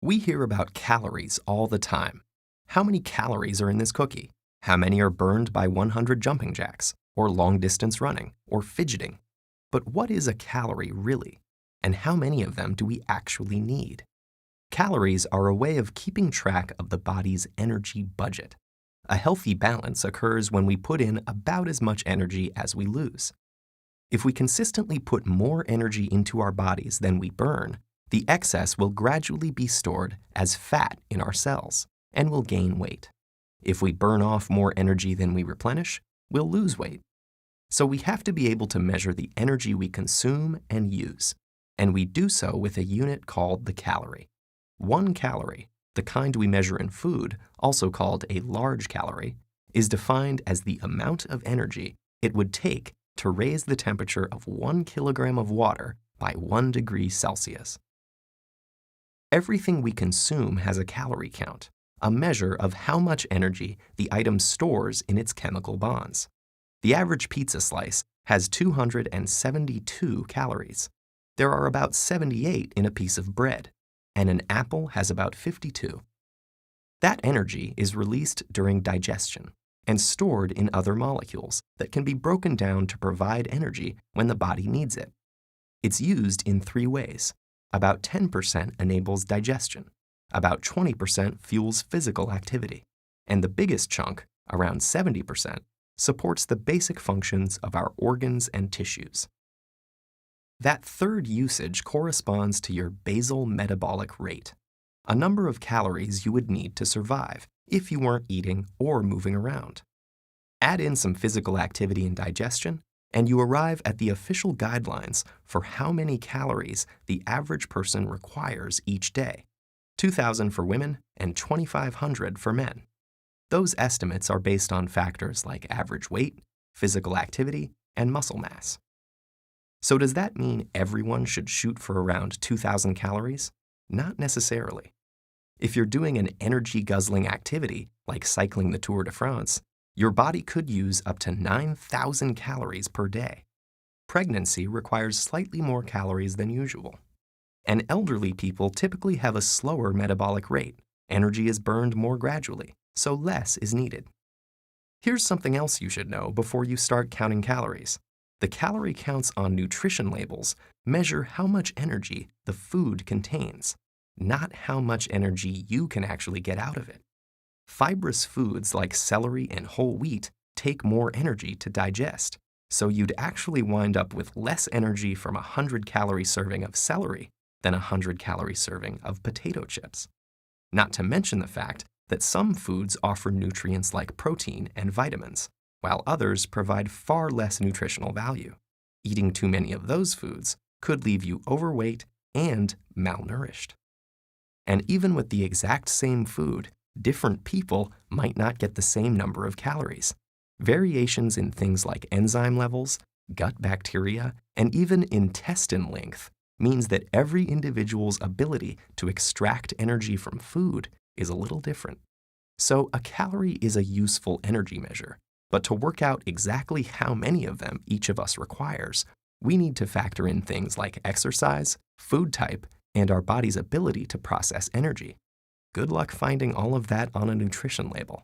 We hear about calories all the time. How many calories are in this cookie? How many are burned by 100 jumping jacks, or long distance running, or fidgeting? But what is a calorie really? And how many of them do we actually need? Calories are a way of keeping track of the body's energy budget. A healthy balance occurs when we put in about as much energy as we lose. If we consistently put more energy into our bodies than we burn, the excess will gradually be stored as fat in our cells and will gain weight. If we burn off more energy than we replenish, we'll lose weight. So we have to be able to measure the energy we consume and use, and we do so with a unit called the calorie. 1 calorie, the kind we measure in food, also called a large calorie, is defined as the amount of energy it would take to raise the temperature of 1 kilogram of water by 1 degree Celsius. Everything we consume has a calorie count, a measure of how much energy the item stores in its chemical bonds. The average pizza slice has 272 calories. There are about 78 in a piece of bread, and an apple has about 52. That energy is released during digestion and stored in other molecules that can be broken down to provide energy when the body needs it. It's used in 3 ways. About 10% enables digestion, about 20% fuels physical activity, and the biggest chunk, around 70%, supports the basic functions of our organs and tissues. That third usage corresponds to your basal metabolic rate, a number of calories you would need to survive if you weren't eating or moving around. Add in some physical activity and digestion, and you arrive at the official guidelines for how many calories the average person requires each day: 2,000 for women and 2,500 for men. Those estimates are based on factors like average weight, physical activity, and muscle mass. So does that mean everyone should shoot for around 2,000 calories? Not necessarily. If you're doing an energy-guzzling activity like cycling the Tour de France, your body could use up to 9,000 calories per day. Pregnancy requires slightly more calories than usual. And elderly people typically have a slower metabolic rate. Energy is burned more gradually, so less is needed. Here's something else you should know before you start counting calories. The calorie counts on nutrition labels measure how much energy the food contains, not how much energy you can actually get out of it. Fibrous foods like celery and whole wheat take more energy to digest, so you'd actually wind up with less energy from a 100-calorie serving of celery than a 100-calorie serving of potato chips. Not to mention the fact that some foods offer nutrients like protein and vitamins, while others provide far less nutritional value. Eating too many of those foods could leave you overweight and malnourished. And even with the exact same food, different people might not get the same number of calories. Variations in things like enzyme levels, gut bacteria, and even intestine length means that every individual's ability to extract energy from food is a little different. So a calorie is a useful energy measure, but to work out exactly how many of them each of us requires, we need to factor in things like exercise, food type, and our body's ability to process energy. Good luck finding all of that on a nutrition label.